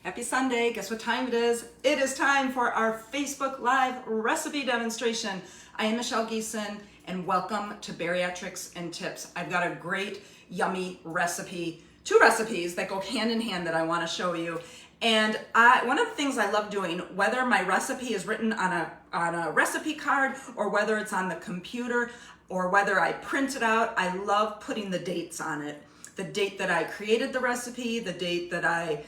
Happy Sunday. Guess what time it is? It is time for our Facebook Live recipe demonstration. I am Michelle Geeson and welcome to Bariatrics and Tips. I've got a great, yummy recipe, two recipes that go hand in hand that I want to show you. And one of the things I love doing, whether my recipe is written on a recipe card or whether it's on the computer or whether I print it out, I love putting the dates on it. The date that I created the recipe, the date that I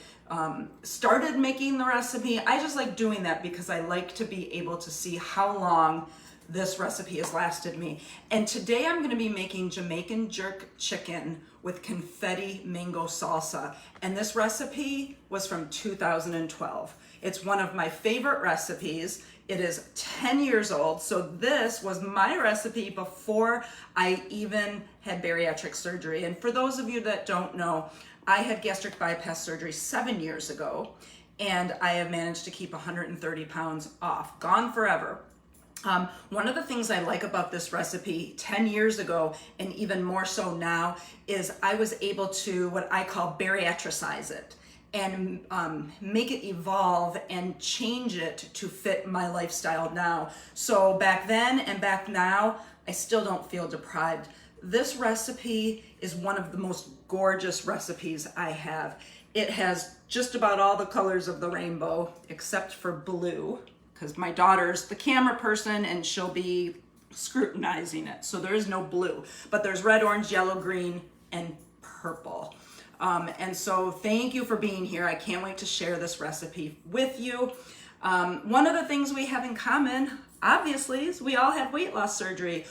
started making the recipe. I just like doing that because I like to be able to see how long this recipe has lasted me. And today I'm going to be making Jamaican jerk chicken with confetti mango salsa. And this recipe was from 2012. It's one of my favorite recipes. It is 10 years old. So this was my recipe before I even had bariatric surgery. And for those of you that don't know, I had gastric bypass surgery 7 years ago, and I have managed to keep 130 pounds off, gone forever. One of the things I like about this recipe 10 years ago, and even more so now, is I was able to, what I call bariatricize it, and make it evolve and change it to fit my lifestyle now. So back then and back now, I still don't feel deprived. This recipe is one of the most gorgeous recipes I have. It has just about all the colors of the rainbow except for blue, because my daughter's the camera person and she'll be scrutinizing it. So there is no blue, but there's red, orange, yellow, green, and purple. And so thank you for being here. I can't wait to share this recipe with you. One of the things we have in common, obviously, is we all had weight loss surgery,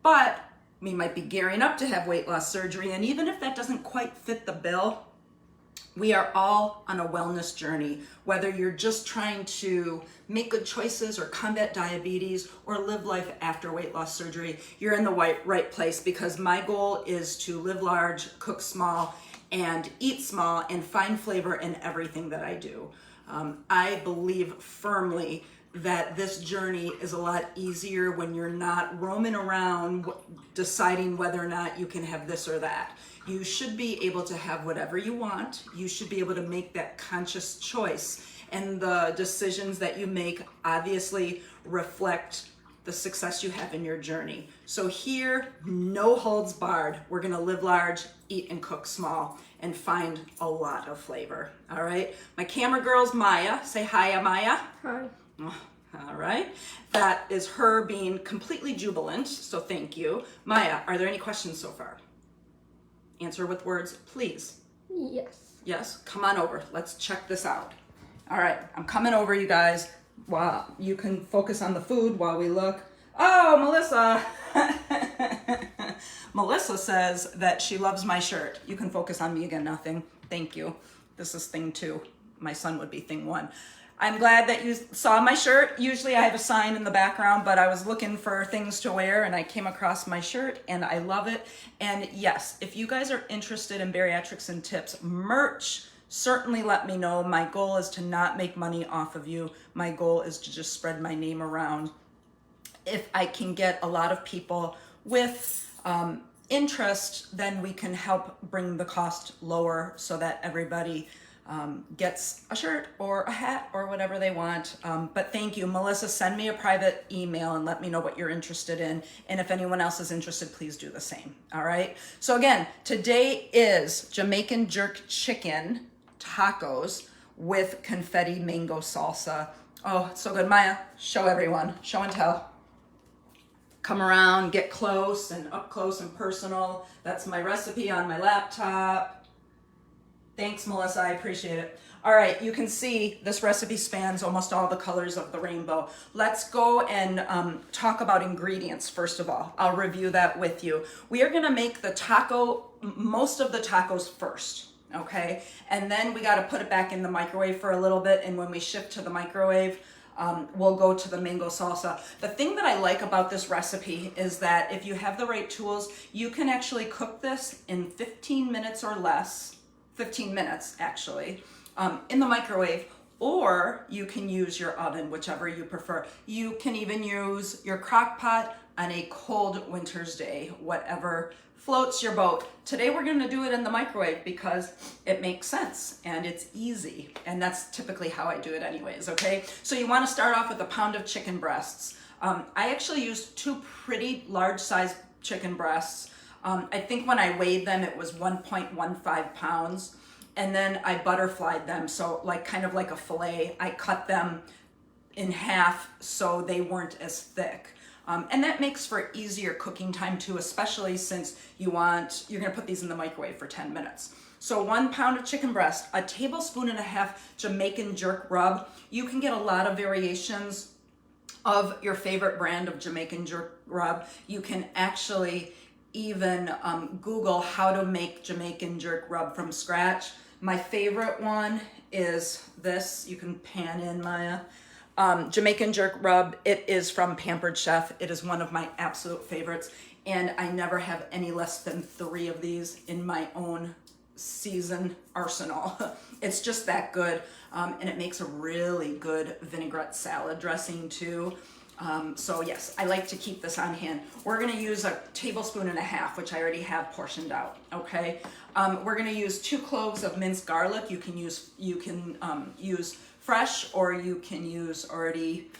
but we might be gearing up to have weight loss surgery. And even if that doesn't quite fit the bill, we are all on a wellness journey, whether you're just trying to make good choices or combat diabetes or live life after weight loss surgery, you're in the right place, because my goal is to live large, cook small, and eat small, and find flavor in everything that I do. I believe firmly that this journey is a lot easier when you're not roaming around deciding whether or not you can have this or that. You should be able to have whatever you want. You should be able to make that conscious choice. And the decisions that you make obviously reflect the success you have in your journey. So here, no holds barred. We're gonna live large, eat and cook small, and find a lot of flavor, all right? My camera girl's Maya. Say hi, Maya. Hi. All right, that is her being completely jubilant, so thank you. Maya, are there any questions so far? Answer with words, please. Yes. Yes, come on over. Let's check this out. All right, I'm coming over, you guys. Wow, you can focus on the food while we look. Oh, Melissa. Melissa says that she loves my shirt. You can focus on me again, nothing. Thank you. This is thing 2. My son would be thing 1. I'm glad that you saw my shirt. Usually I have a sign in the background, but I was looking for things to wear and I came across my shirt and I love it. And yes, if you guys are interested in bariatrics and tips merch, certainly let me know. My goal is to not make money off of you. My goal is to just spread my name around. If I can get a lot of people with interest, then we can help bring the cost lower so that everybody gets a shirt or a hat or whatever they want. But thank you, Melissa. Send me a private email and let me know what you're interested in. And if anyone else is interested, please do the same. All right. So again, today is Jamaican jerk chicken tacos with confetti mango salsa. Oh, it's so good. Maya, show everyone. Show and tell. Come around, get close and up close and personal. That's my recipe on my laptop. Thanks, Melissa, I appreciate it. All right, you can see this recipe spans almost all the colors of the rainbow. Let's go and talk about ingredients first of all. I'll review that with you. We are gonna make the most of the tacos first, okay? And then we gotta put it back in the microwave for a little bit, and when we shift to the microwave, we'll go to the mango salsa. The thing that I like about this recipe is that if you have the right tools, you can actually cook this in 15 minutes or less, 15 minutes actually, in the microwave, or you can use your oven, whichever you prefer. You can even use your crock pot on a cold winter's day, whatever floats your boat. Today we're gonna do it in the microwave because it makes sense and it's easy. And that's typically how I do it anyways, okay? So you wanna start off with a pound of chicken breasts. I actually used 2 pretty large size chicken breasts. I think when I weighed them, it was 1.15 pounds. And then I butterflied them, so like kind of like a fillet. I cut them in half so they weren't as thick. And that makes for easier cooking time too, especially since you're gonna put these in the microwave for 10 minutes. So 1 pound of chicken breast, a tablespoon and a half Jamaican jerk rub. You can get a lot of variations of your favorite brand of Jamaican jerk rub. You can actually even Google how to make Jamaican jerk rub from scratch. My favorite one is this. You can pan in, Maya. Jamaican jerk rub. It is from Pampered Chef. It is one of my absolute favorites, and I never have any less than 3 of these in my own season arsenal. It's just that good, and it makes a really good vinaigrette salad dressing too. So yes, I like to keep this on hand. We're gonna use a tablespoon and a half, which I already have portioned out, okay? We're gonna use 2 cloves of minced garlic. You can use fresh, or you can use already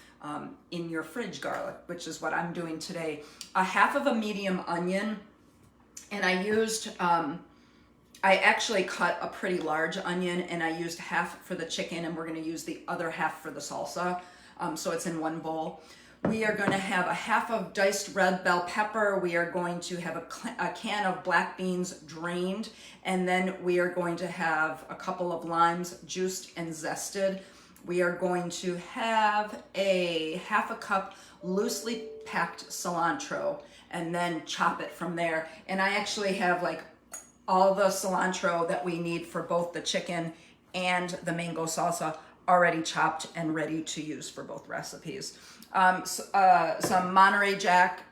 in your fridge garlic, which is what I'm doing today. A half of a medium onion, and I used, I actually cut a pretty large onion, and I used half for the chicken, and we're gonna use the other half for the salsa, so it's in one bowl. We are going to have a half of diced red bell pepper. We are going to have a can of black beans drained, and then we are going to have a couple of limes juiced and zested. We are going to have a half a cup loosely packed cilantro, and then chop it from there. And I actually have like all the cilantro that we need for both the chicken and the mango salsa already chopped and ready to use for both recipes. Some Monterey Jack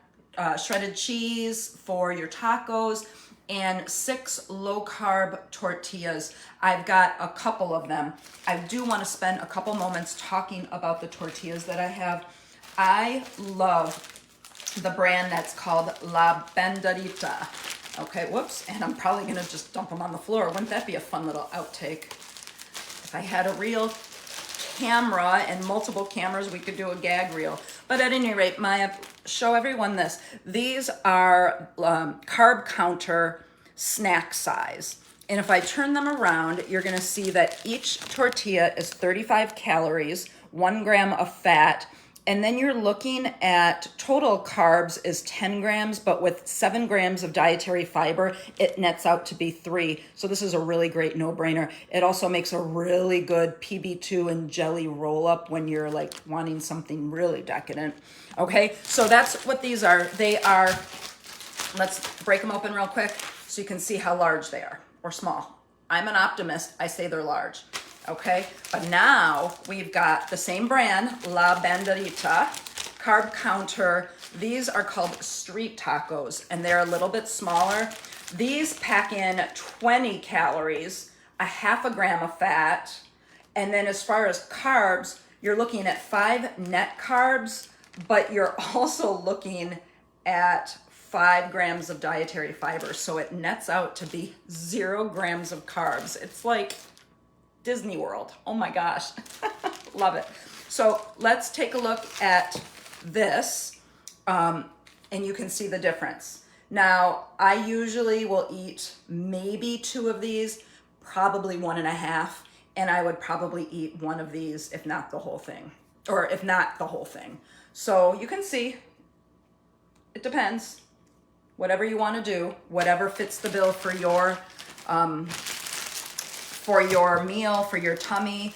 shredded cheese for your tacos, and 6 low-carb tortillas. I've got a couple of them. I do want to spend a couple moments talking about the tortillas that I have. I love the brand that's called La Banderita. Okay, whoops, and I'm probably gonna just dump them on the floor. Wouldn't that be a fun little outtake? If I had a real camera and multiple cameras, we could do a gag reel. But at any rate, Maya, show everyone this. These are carb counter snack size. And if I turn them around, you're gonna see that each tortilla is 35 calories, 1 gram of fat, and then you're looking at total carbs is 10 grams, but with 7 grams of dietary fiber, it nets out to be 3. So this is a really great no-brainer. It also makes a really good PB2 and jelly roll-up when you're like wanting something really decadent. Okay, so that's what these are. They are, let's break them open real quick so you can see how large they are, or small. I'm an optimist, I say they're large. Okay, but now we've got the same brand, La Banderita, carb counter. These are called street tacos, and they're a little bit smaller. These pack in 20 calories, a half a gram of fat, and then as far as carbs, you're looking at 5 net carbs, but you're also looking at 5 grams of dietary fiber, so it nets out to be 0 grams of carbs. It's like Disney World. Oh my gosh. Love it. So let's take a look at this, and you can see the difference. Now, I usually will eat maybe 2 of these, probably 1.5, and I would probably eat 1 of these, if not the whole thing, or if not the whole thing. So you can see, it depends. Whatever you want to do, whatever fits the bill for your meal, for your tummy.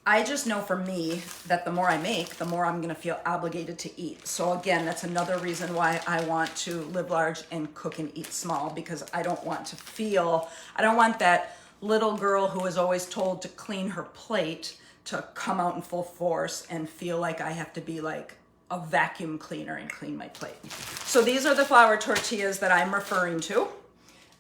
I just know for me that the more I make, the more I'm gonna feel obligated to eat. So again, that's another reason why I want to live large and cook and eat small, because I don't want that little girl who is always told to clean her plate to come out in full force and feel like I have to be like a vacuum cleaner and clean my plate. So these are the flour tortillas that I'm referring to.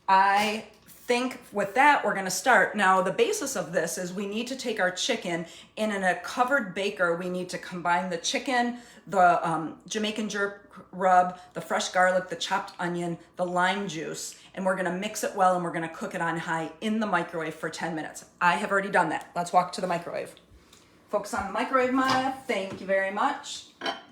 I think with that, we're gonna start. Now, the basis of this is we need to take our chicken and in a covered baker, we need to combine the chicken, the Jamaican jerk rub, the fresh garlic, the chopped onion, the lime juice, and we're gonna mix it well and we're gonna cook it on high in the microwave for 10 minutes. I have already done that. Let's walk to the microwave. Focus on the microwave, Maya. Thank you very much.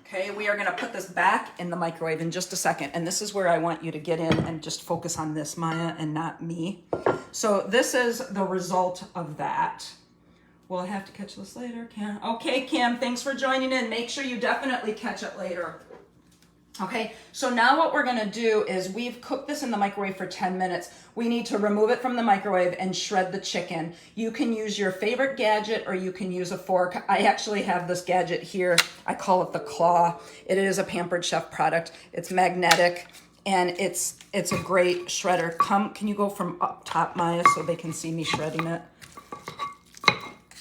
Okay, we are gonna put this back in the microwave in just a second. And this is where I want you to get in and just focus on this, Maya, and not me. So this is the result of that. We'll have to catch this later, Cam. Okay, Cam, thanks for joining in. Make sure you definitely catch it later. Okay, so now what we're gonna do is we've cooked this in the microwave for 10 minutes. We need to remove it from the microwave and shred the chicken. You can use your favorite gadget or you can use a fork. I actually have this gadget here. I call it the claw. It is a Pampered Chef product. It's magnetic and it's a great shredder. Can you go from up top, Maya, so they can see me shredding it?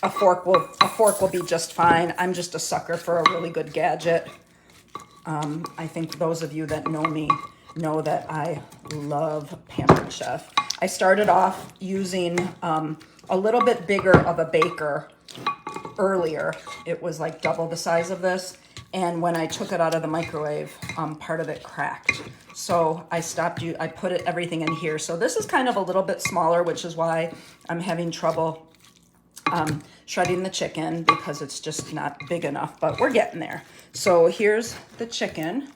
A fork will be just fine. I'm just a sucker for a really good gadget. I think those of you that know me know that I love Pampered Chef. I started off using a little bit bigger of a baker earlier. It was like double the size of this. And when I took it out of the microwave, part of it cracked. So I stopped, I put everything in here. So this is kind of a little bit smaller, which is why I'm having trouble shredding the chicken because it's just not big enough, but we're getting there. So here's the chicken.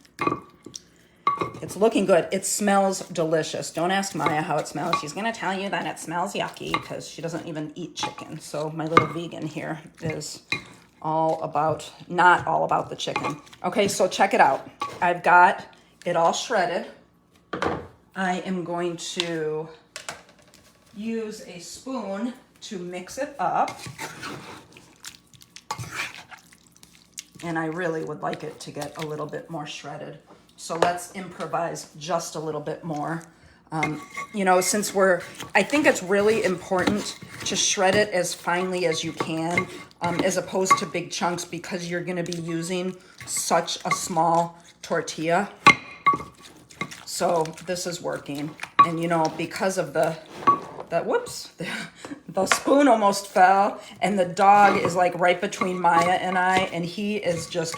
It's looking good. It smells delicious. Don't ask Maya how it smells. She's gonna tell you that it smells yucky because she doesn't even eat chicken. So my little vegan here is not all about the chicken. Okay, so check it out. I've got it all shredded. I am going to use a spoon to mix it up. And I really would like it to get a little bit more shredded. So let's improvise just a little bit more. You know, I think it's really important to shred it as finely as you can, as opposed to big chunks because you're gonna be using such a small tortilla. So this is working. And you know, because of whoops, the spoon almost fell and the dog is like right between Maya and I, and he is just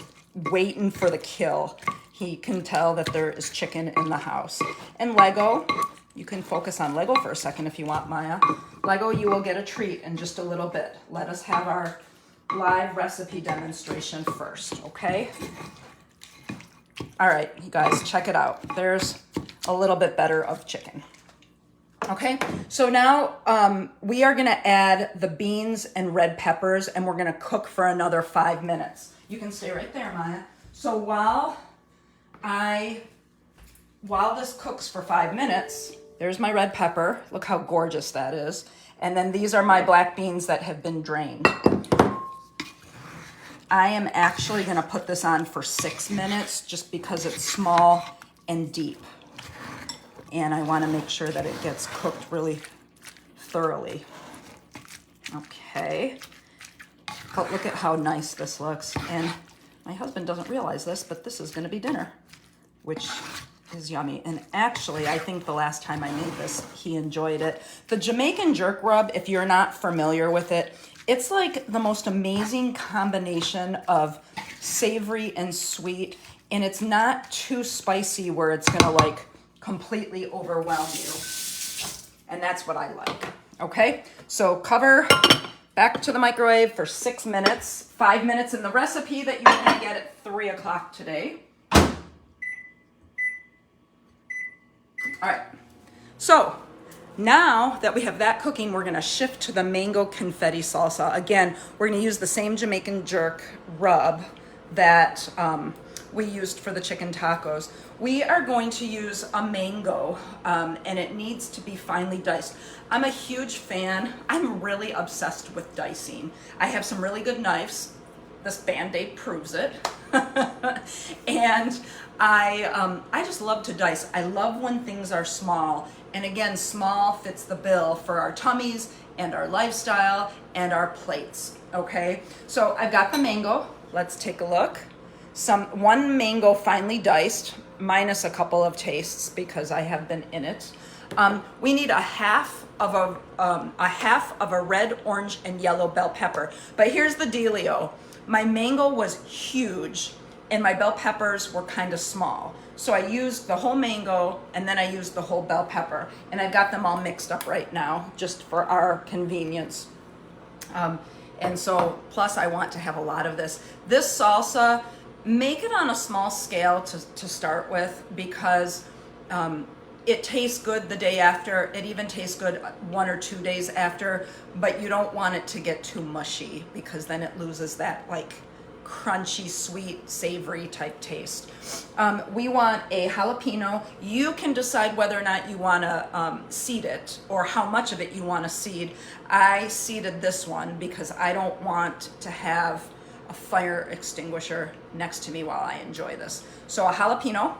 waiting for the kill. He can tell that there is chicken in the house. And Lego, you can focus on Lego for a second if you want, Maya. Lego, you will get a treat in just a little bit. Let us have our live recipe demonstration first, okay? All right, you guys, check it out. There's a little bit better of chicken. Okay, so now we are gonna add the beans and red peppers and we're gonna cook for another 5 minutes. You can stay right there, Maya. So while this cooks for 5 minutes, there's my red pepper. Look how gorgeous that is. And then these are my black beans that have been drained. I am actually gonna put this on for 6 minutes just because it's small and deep. And I want to make sure that it gets cooked really thoroughly. Okay. But look at how nice this looks. And my husband doesn't realize this, but this is going to be dinner, which is yummy. And actually, I think the last time I made this, he enjoyed it. The Jamaican jerk rub, if you're not familiar with it, it's like the most amazing combination of savory and sweet. And it's not too spicy where it's going to like completely overwhelm you. And that's what I like. Okay, so cover back to the microwave for 6 minutes, 5 minutes in the recipe that you're gonna get at 3 o'clock today. All right, so now that we have that cooking, we're gonna shift to the mango confetti salsa. Again, we're gonna use the same Jamaican jerk rub that we used for the chicken tacos. We are going to use a mango and it needs to be finely diced. I'm a huge fan. I'm really obsessed with dicing. I have some really good knives. This Band-Aid proves it. And I just love to dice. I love when things are small. And again, small fits the bill for our tummies and our lifestyle and our plates, okay? So I've got the mango. Let's take a look. One mango finely diced, minus a couple of tastes because I have been in it. We need a half of a red, orange, and yellow bell pepper. But here's the dealio. My mango was huge and my bell peppers were kind of small. So I used the whole mango and then I used the whole bell pepper. And I've got them all mixed up right now just for our convenience. And so, plus I want to have a lot of this. This salsa, make it on a small scale to start with, because it tastes good the day after. It even tastes good 1 or 2 days after, but you don't want it to get too mushy because then it loses that like crunchy, sweet, savory type taste. We want a jalapeno. You can decide whether or not you want to seed it or how much of it you want to seed. I seeded this one because I don't want to have a fire extinguisher next to me while I enjoy this. So a jalapeno.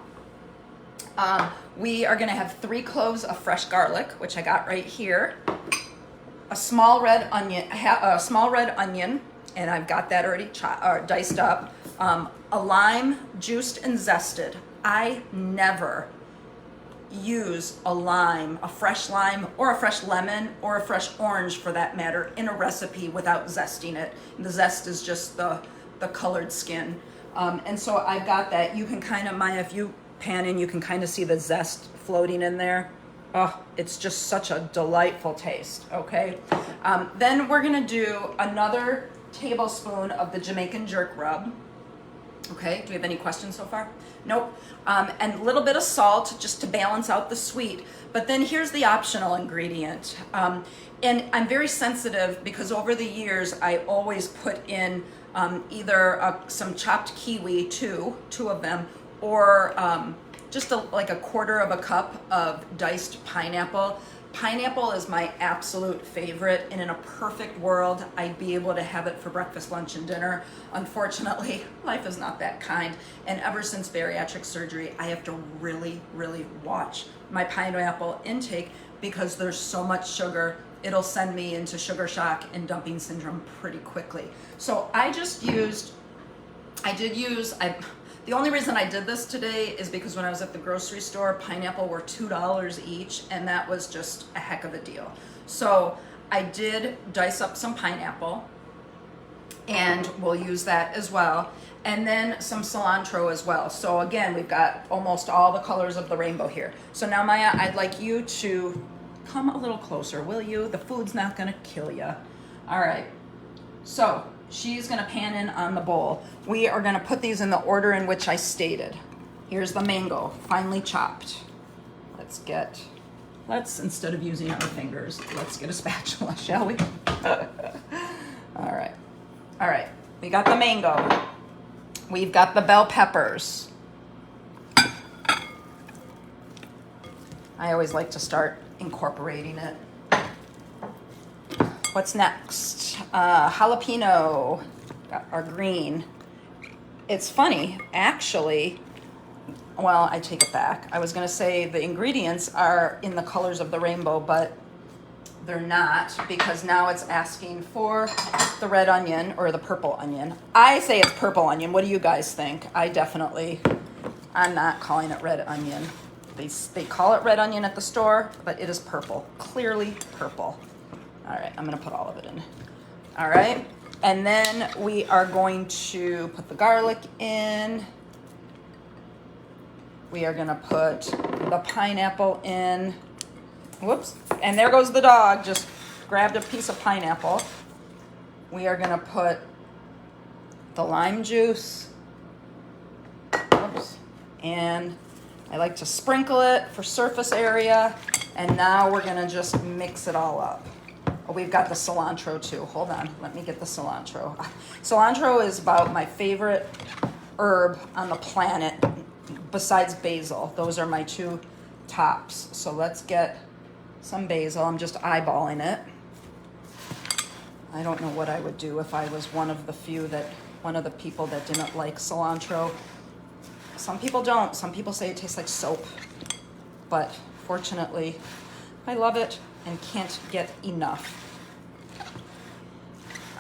We are going to have 3 cloves of fresh garlic, which I got right here. A small red onion, and I've got that already diced up. A lime, juiced and zested. I never use a lime, a fresh lime, or a fresh lemon, or a fresh orange for that matter, in a recipe without zesting it. And the zest is just the colored skin. And so I've got that. You can kind of, Maya, if you pan in, you can kind of see the zest floating in there. Oh, it's just such a delightful taste, okay? Then we're gonna do another tablespoon of the Jamaican jerk rub. Okay, do we have any questions so far? Nope. And a little bit of salt just to balance out the sweet. But then here's the optional ingredient. And I'm very sensitive because over the years I always put in either some chopped kiwi, two of them, or just like a quarter of a cup of diced pineapple. Pineapple is my absolute favorite, and in a perfect world, I'd be able to have it for breakfast, lunch, and dinner. Unfortunately, life is not that kind, and ever since bariatric surgery, I have to really, really watch my pineapple intake because there's so much sugar, it'll send me into sugar shock and dumping syndrome pretty quickly. So the only reason I did this today is because when I was at the grocery store, pineapple were $2 each, and that was just a heck of a deal. So I did dice up some pineapple, and we'll use that as well. And then some cilantro as well. So again, we've got almost all the colors of the rainbow here. So now, Maya, I'd like you to come a little closer, will you? The food's not gonna kill you. All right, so she's gonna pan in on the bowl. We are gonna put these in the order in which I stated. Here's the mango, finely chopped. Let's instead of using our fingers, let's get a spatula, shall we? All right, we got the mango. We've got the bell peppers. I always like to start incorporating it. What's next? Jalapeno, got our green. It's funny, actually, well, I take it back. I was gonna say the ingredients are in the colors of the rainbow, but they're not, because now it's asking for the red onion or the purple onion. I say it's purple onion. What do you guys think? I'm not calling it red onion. They call it red onion at the store, but it is purple, clearly purple. All right, I'm gonna put all of it in. All right, and then we are going to put the garlic in. We are gonna put the pineapple in. Whoops, and there goes the dog, just grabbed a piece of pineapple. We are gonna put the lime juice. Whoops, and I like to sprinkle it for surface area. And now we're gonna just mix it all up. Oh, we've got the cilantro too. Hold on, let me get the cilantro. Cilantro is about my favorite herb on the planet besides basil. Those are my two tops. So let's get some basil. I'm just eyeballing it. I don't know what I would do if I was one of the people that didn't like cilantro. Some people don't. Some people say it tastes like soap. But fortunately, I love it and can't get enough.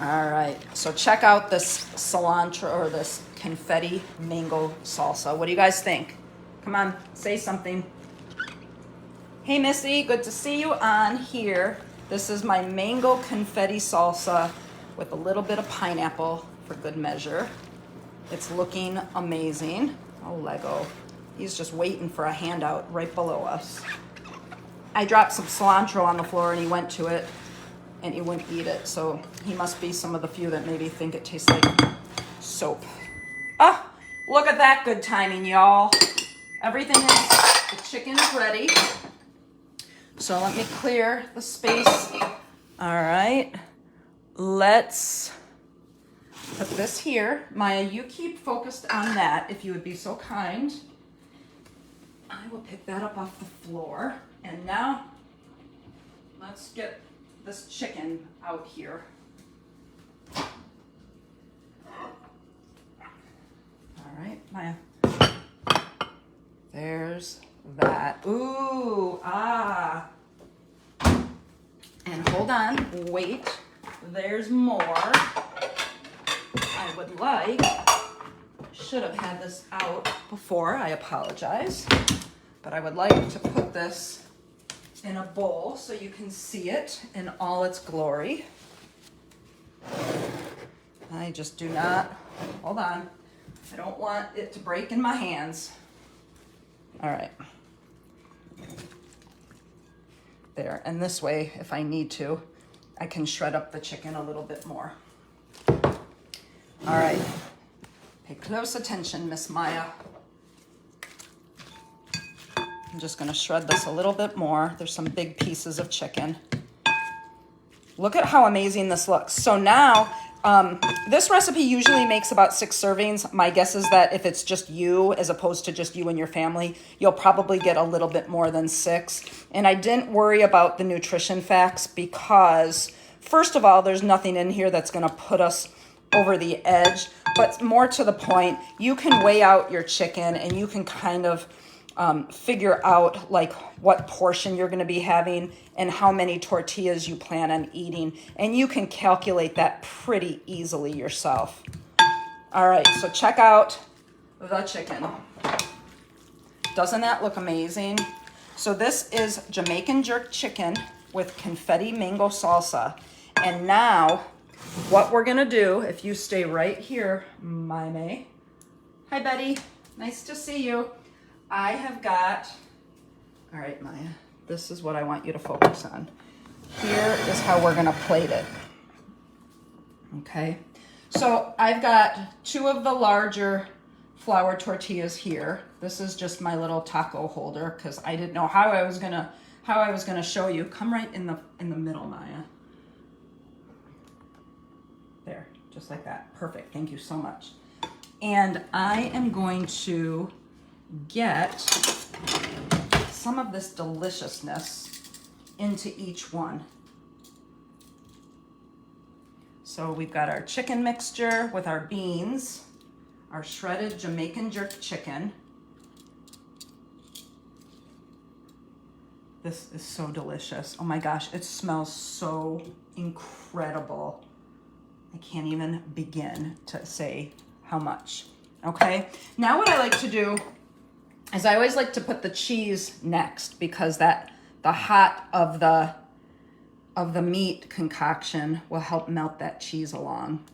All right, so check out this cilantro or this confetti mango salsa. What do you guys think? Come on, say something. Hey Missy, good to see you on here. This is my mango confetti salsa with a little bit of pineapple for good measure. It's looking amazing. Oh, Lego. He's just waiting for a handout right below us. I dropped some cilantro on the floor and he went to it and he wouldn't eat it. So he must be some of the few that maybe think it tastes like soap. Ah, look at that good timing, y'all. Everything is, the chicken is ready. So let me clear the space. All right, let's put this here. Maya, you keep focused on that if you would be so kind. I will pick that up off the floor. And now let's get this chicken out here. All right, Maya. There's that. Ooh, ah. And hold on, wait. There's more. I would like, should have had this out before, I apologize. But I would like to put this in a bowl so you can see it in all its glory. I just do not, hold on. I don't want it to break in my hands. All right. There, and this way, if I need to, I can shred up the chicken a little bit more. All right, pay close attention, Miss Maya. I'm just gonna shred this a little bit more. There's some big pieces of chicken. Look at how amazing this looks. So now, this recipe usually makes about 6 servings. My guess is that if it's just you, as opposed to just you and your family, you'll probably get a little bit more than 6. And I didn't worry about the nutrition facts because, first of all, there's nothing in here that's gonna put us over the edge. But more to the point, you can weigh out your chicken and you can kind of figure out like what portion you're going to be having and how many tortillas you plan on eating. And you can calculate that pretty easily yourself. All right, so check out the chicken. Doesn't that look amazing? So this is Jamaican jerk chicken with confetti mango salsa. And now what we're going to do, if you stay right here, my May. Hi, Betty. Nice to see you. I have got, all right, Maya, this is what I want you to focus on. Here is how we're gonna plate it. Okay, so I've got 2 of the larger flour tortillas here. This is just my little taco holder because I didn't know how I was gonna show you. Come right in the middle, Maya. There, just like that. Perfect. Thank you so much. And I am going to get some of this deliciousness into each one. So we've got our chicken mixture with our beans, our shredded Jamaican jerk chicken. This is so delicious. Oh my gosh, it smells so incredible. I can't even begin to say how much. Okay, now what I like to do is I always like to put the cheese next because the hot of the meat concoction will help melt that cheese along.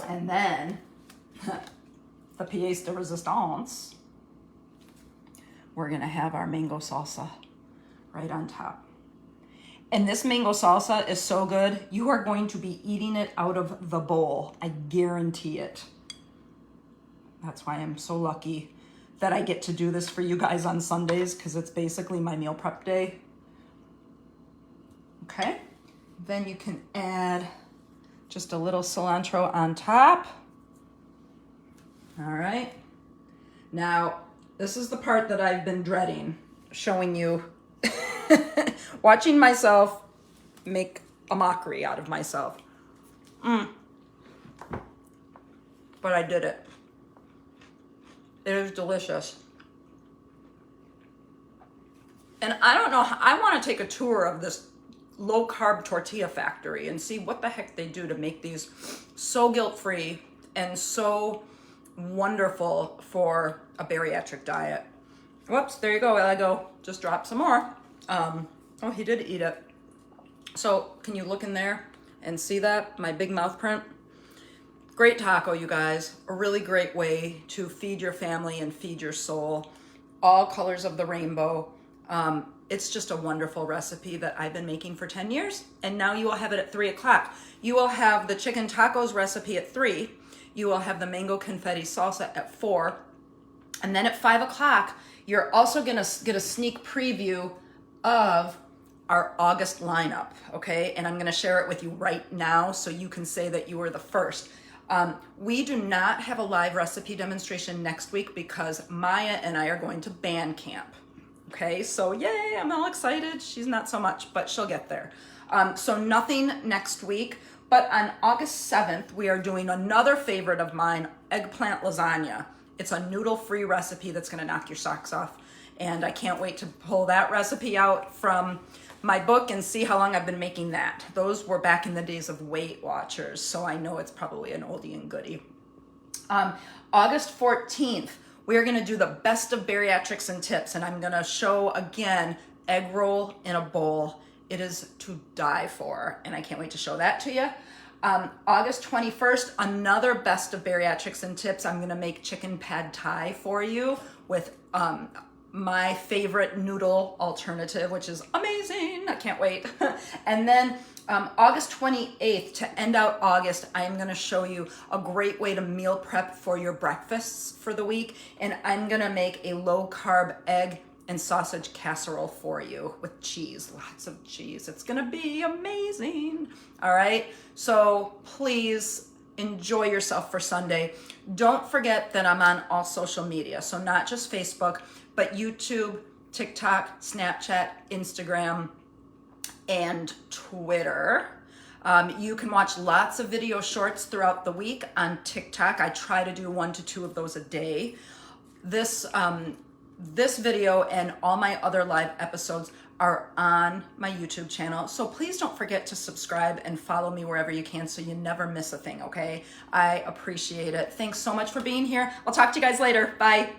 And then the pièce de résistance, we're gonna have our mango salsa right on top. And this mango salsa is so good, you are going to be eating it out of the bowl. I guarantee it. That's why I'm so lucky that I get to do this for you guys on Sundays because it's basically my meal prep day. Okay, then you can add just a little cilantro on top. All right, now this is the part that I've been dreading, showing you, watching myself make a mockery out of myself. But I did it. It is delicious. And I don't know, I want to take a tour of this low carb tortilla factory and see what the heck they do to make these so guilt-free and so wonderful for a bariatric diet. Whoops, there you go. I go, just drop some more. Oh, he did eat it. So can you look in there and see that? My big mouth print. Great taco, you guys. A really great way to feed your family and feed your soul. All colors of the rainbow. It's just a wonderful recipe that I've been making for 10 years. And now you will have it at 3 o'clock. You will have the chicken tacos recipe at 3. You will have the mango confetti salsa at 4. And then at 5 o'clock, you're also gonna get a sneak preview of our August lineup, okay? And I'm gonna share it with you right now so you can say that you were the first. We do not have a live recipe demonstration next week because Maya and I are going to band camp, okay? So yay, I'm all excited. She's not so much, but she'll get there. So nothing next week, but on August 7th, we are doing another favorite of mine, eggplant lasagna. It's a noodle-free recipe that's gonna knock your socks off. And I can't wait to pull that recipe out from my book and see how long I've been making that. Those were back in the days of Weight Watchers, so I know it's probably an oldie and goodie. August 14th, we are gonna do the best of bariatrics and tips, and I'm gonna show again egg roll in a bowl. It is to die for, and I can't wait to show that to you. August 21st, another best of bariatrics and tips. I'm gonna make chicken pad thai for you with my favorite noodle alternative, which is amazing. I can't wait. And then August 28th, to end out August, I'm gonna show you a great way to meal prep for your breakfasts for the week. And I'm gonna make a low carb egg and sausage casserole for you with cheese, lots of cheese. It's gonna be amazing. All right, so please enjoy yourself for Sunday. Don't forget that I'm on all social media. So not just Facebook, but YouTube, TikTok, Snapchat, Instagram, and Twitter. You can watch lots of video shorts throughout the week on TikTok. I try to do 1 to 2 of those a day. This video and all my other live episodes are on my YouTube channel. So please don't forget to subscribe and follow me wherever you can so you never miss a thing, okay? I appreciate it. Thanks so much for being here. I'll talk to you guys later. Bye.